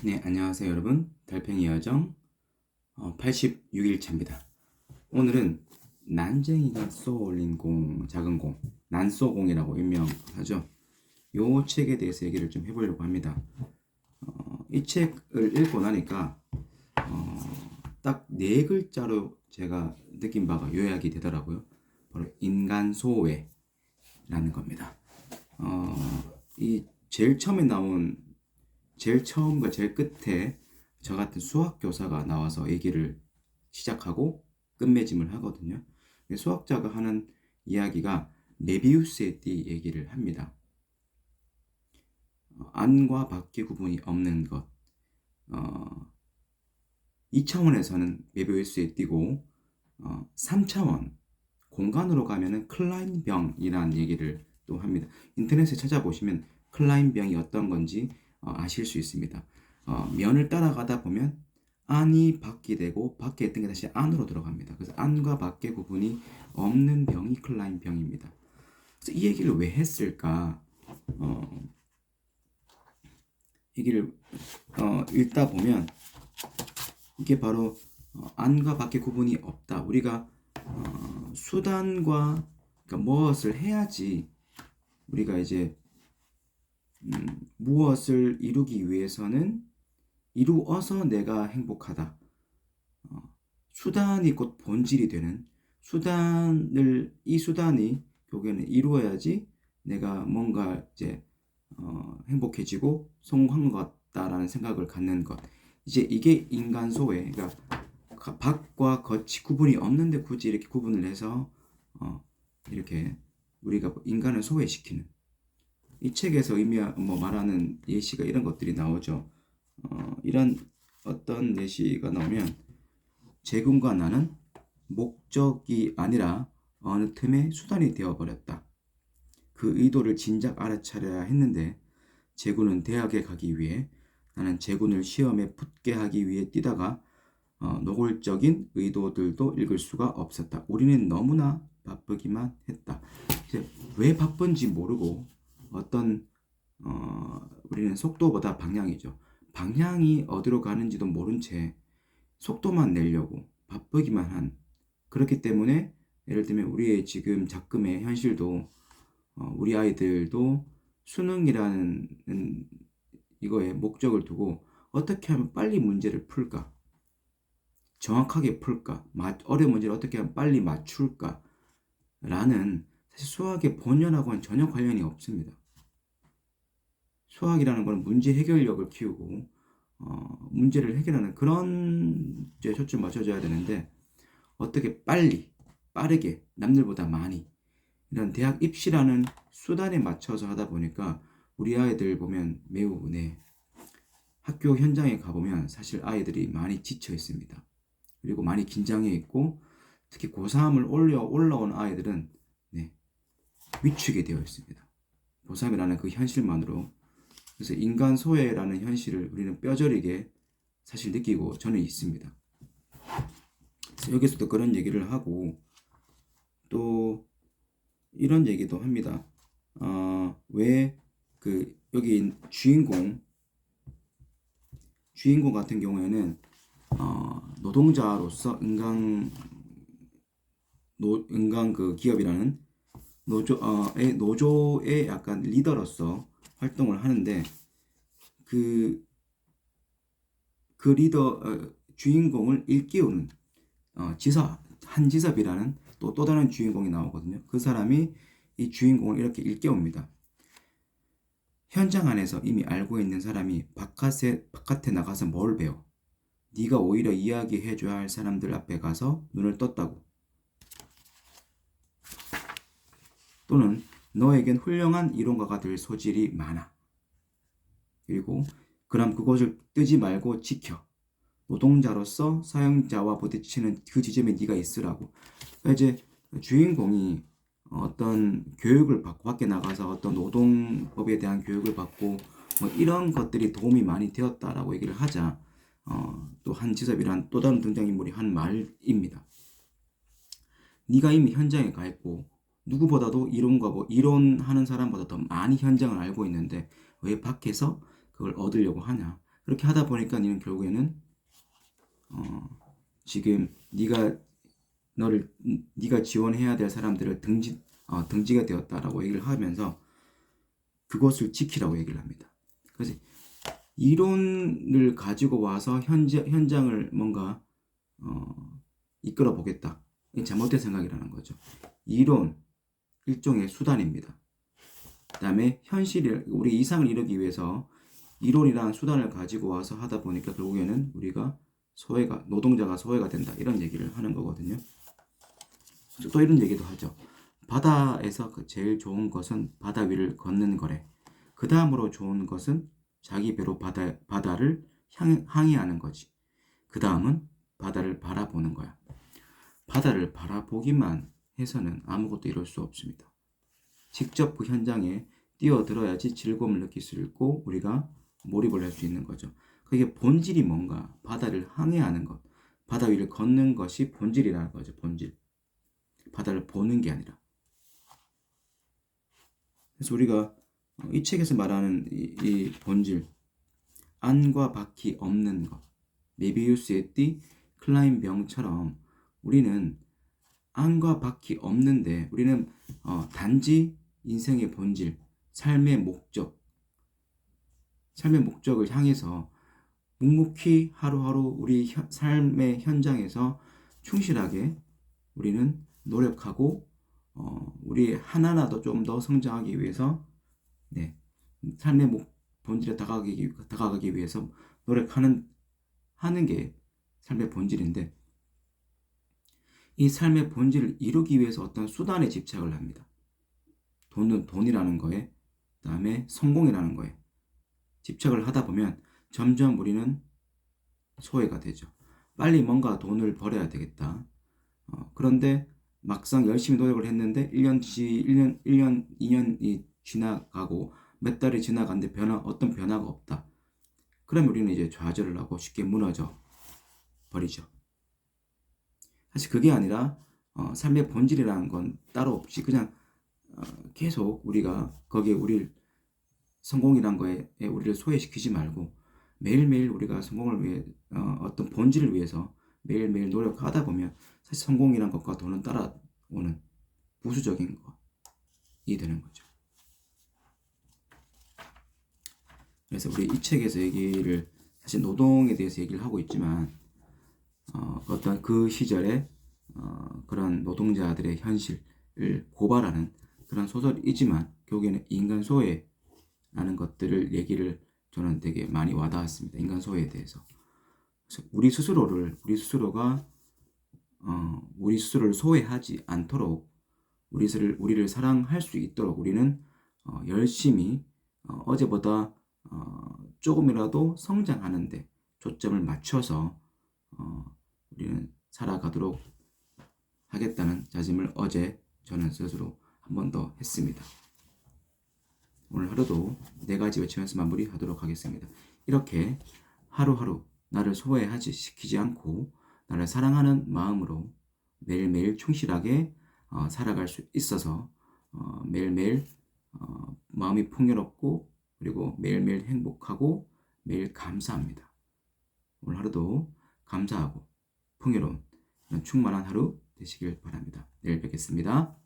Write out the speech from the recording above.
네, 안녕하세요, 여러분. 달팽이 여정 86일차입니다. 오늘은 난쟁이가 쏘올린 공, 작은 공, 난쏘공이라고 일명하죠. 요 책에 대해서 얘기를 좀 해보려고 합니다. 이 책을 읽고 나니까 딱 네 글자로 제가 느낀 바가 요약이 되더라고요. 바로 인간 소외라는 겁니다. 이 제일 처음과 제일 끝에 저 같은 수학 교사가 나와서 얘기를 시작하고 끝맺음을 하거든요. 수학자가 하는 이야기가 메비우스의 띠 얘기를 합니다. 안과 밖의 구분이 없는 것. 2차원에서는 메비우스의 띠고 3차원 공간으로 가면은 클라인병이라는 얘기를 또 합니다. 인터넷에 찾아보시면 클라인병이 어떤 건지 아실 수 있습니다. 면을 따라가다 보면 안이 밖이 되고 밖에 있던 게 다시 안으로 들어갑니다. 그래서 안과 밖의 구분이 없는 병이 클라인병입니다. 그래서 이 얘기를 왜 했을까? 얘기를 읽다 보면 이게 바로 안과 밖의 구분이 없다. 우리가 수단과 그러니까 무엇을 해야지 우리가 이제 무엇을 이루기 위해서는 이루어서 내가 행복하다. 수단이 곧 본질이 되는 이 수단이 결국에는 이루어야지 내가 뭔가 이제 행복해지고 성공한 것 같다라는 생각을 갖는 것. 이제 이게 인간 소외. 그러니까 밖과 겉이 구분이 없는데 굳이 이렇게 구분을 해서 이렇게 우리가 인간을 소외시키는 이 책에서 말하는 예시가 이런 것들이 나오죠. 이런 어떤 예시가 나오면 제군과 나는 목적이 아니라 어느 틈에 수단이 되어버렸다. 그 의도를 진작 알아차려야 했는데 제군은 대학에 가기 위해 나는 제군을 시험에 붙게 하기 위해 뛰다가 노골적인 의도들도 읽을 수가 없었다. 우리는 너무나 바쁘기만 했다. 이제 왜 바쁜지 모르고 우리는 속도보다 방향이죠. 방향이 어디로 가는지도 모른 채 속도만 내려고 바쁘기만 한 그렇기 때문에 예를 들면 우리의 지금 작금의 현실도 우리 아이들도 수능이라는 이거에 목적을 두고 어떻게 하면 빨리 문제를 풀까? 정확하게 풀까? 어려운 문제를 어떻게 하면 빨리 맞출까? 라는 사실 수학의 본연하고는 전혀 관련이 없습니다. 수학이라는 것은 문제 해결력을 키우고 문제를 해결하는 그런 데 초점 맞춰줘야 되는데 어떻게 빨리, 빠르게, 남들보다 많이 이런 대학 입시라는 수단에 맞춰서 하다 보니까 우리 아이들 보면 매우 학교 현장에 가보면 사실 아이들이 많이 지쳐 있습니다. 그리고 많이 긴장해 있고 특히 고3을 올라온 아이들은 위축이 되어 있습니다. 고3이라는 그 현실만으로. 그래서 인간 소외라는 현실을 우리는 뼈저리게 사실 느끼고 저는 있습니다. 그래서 여기서도 그런 얘기를 하고 또 이런 얘기도 합니다. 왜 여기 주인공 같은 경우에는 노동자로서 은강 그 기업이라는 노조의 약간 리더로서 활동을 하는데 그 주인공을 일깨우는 한지섭이라는 또 다른 주인공이 나오거든요. 그 사람이 이 주인공을 이렇게 일깨웁니다. 현장 안에서 이미 알고 있는 사람이 바깥에 나가서 뭘 배워? 네가 오히려 이야기해줘야 할 사람들 앞에 가서 눈을 떴다고. 또는 너에겐 훌륭한 이론가가 될 소질이 많아. 그리고 그럼 그것을 뜨지 말고 지켜. 노동자로서 사용자와 부딪히는 그 지점에 네가 있으라고. 그러니까 이제 주인공이 어떤 교육을 받고 밖에 나가서 어떤 노동법에 대한 교육을 받고 뭐 이런 것들이 도움이 많이 되었다라고 얘기를 하자 또 한지섭이란 또 다른 등장인물이 한 말입니다. 네가 이미 현장에 가 있고 누구보다도 이론하는 사람보다 더 많이 현장을 알고 있는데 왜 밖에서 그걸 얻으려고 하냐? 그렇게 하다 보니까 니는 결국에는 지금 네가 지원해야 될 사람들을 등지가 되었다라고 얘기를 하면서 그것을 지키라고 얘기를 합니다. 그래서 이론을 가지고 와서 현장을 뭔가 이끌어 보겠다. 이게 잘못된 생각이라는 거죠. 이론 일종의 수단입니다. 그다음에 우리 이상을 이루기 위해서 이론이란 수단을 가지고 와서 하다 보니까 결국에는 우리가 노동자가 소외가 된다. 이런 얘기를 하는 거거든요. 또 이런 얘기도 하죠. 바다에서 제일 좋은 것은 바다 위를 걷는 거래. 그 다음으로 좋은 것은 자기 배로 바다를 항해하는 거지. 그 다음은 바다를 바라보는 거야. 바다를 바라보기만 해서는 아무것도 이룰 수 없습니다. 직접 그 현장에 뛰어들어야지 즐거움을 느낄 수 있고 우리가 몰입을 할 수 있는 거죠. 그게 본질이 뭔가? 바다를 항해하는 것. 바다 위를 걷는 것이 본질이라는 거죠. 본질. 바다를 보는 게 아니라. 그래서 우리가 이 책에서 말하는 이 본질, 안과 밖이 없는 것, 메비우스의 띠, 클라인병처럼 우리는 안과 밖이 없는데 우리는 단지 인생의 본질, 삶의 목적을 향해서 묵묵히 하루하루 우리 삶의 현장에서 충실하게 우리는 노력하고 우리 하나라도 좀 더 성장하기 위해서 삶의 본질에 다가가기 위해서 하는 게 삶의 본질인데 이 삶의 본질을 이루기 위해서 어떤 수단에 집착을 합니다. 돈이라는 거에 그다음에 성공이라는 거에 집착을 하다 보면 점점 우리는 소외가 되죠. 빨리 뭔가 돈을 벌어야 되겠다. 그런데 막상 열심히 노력을 했는데 1년, 2년이 지나가고 몇 달이 지나갔는데 어떤 변화가 없다. 그럼 우리는 이제 좌절을 하고 쉽게 무너져 버리죠. 사실 그게 아니라 삶의 본질이라는 건 따로 없이 그냥 계속 우리가 거기에 성공이란 거에 우리를 소외시키지 말고 매일매일 우리가 성공을 위해 어떤 본질을 위해서 매일매일 노력하다 보면 사실 성공이란 것과 돈은 따라오는 부수적인 것이 되는 거죠. 그래서 우리 이 책에서 사실 노동에 대해서 얘기를 하고 있지만 어떤 그 시절에 그런 노동자들의 현실을 고발하는 그런 소설이지만 결국에는 인간 소외라는 것들을 저는 되게 많이 와닿았습니다. 인간 소외에 대해서. 그래서 우리 스스로를 소외하지 않도록 우리를 사랑할 수 있도록 우리는 열심히 어제보다 조금이라도 성장하는데 초점을 맞춰서 우리는 살아가도록 하겠다는 다짐을 어제 저는 스스로 한 번 더 했습니다. 오늘 하루도 4가지 외치면서 마무리하도록 하겠습니다. 이렇게 하루하루 나를 소외시키지 않고 나를 사랑하는 마음으로 매일매일 충실하게 살아갈 수 있어서 매일매일 마음이 풍요롭고 그리고 매일매일 행복하고 매일 감사합니다. 오늘 하루도 감사하고 풍요로운 충만한 하루 되시길 바랍니다. 내일 뵙겠습니다.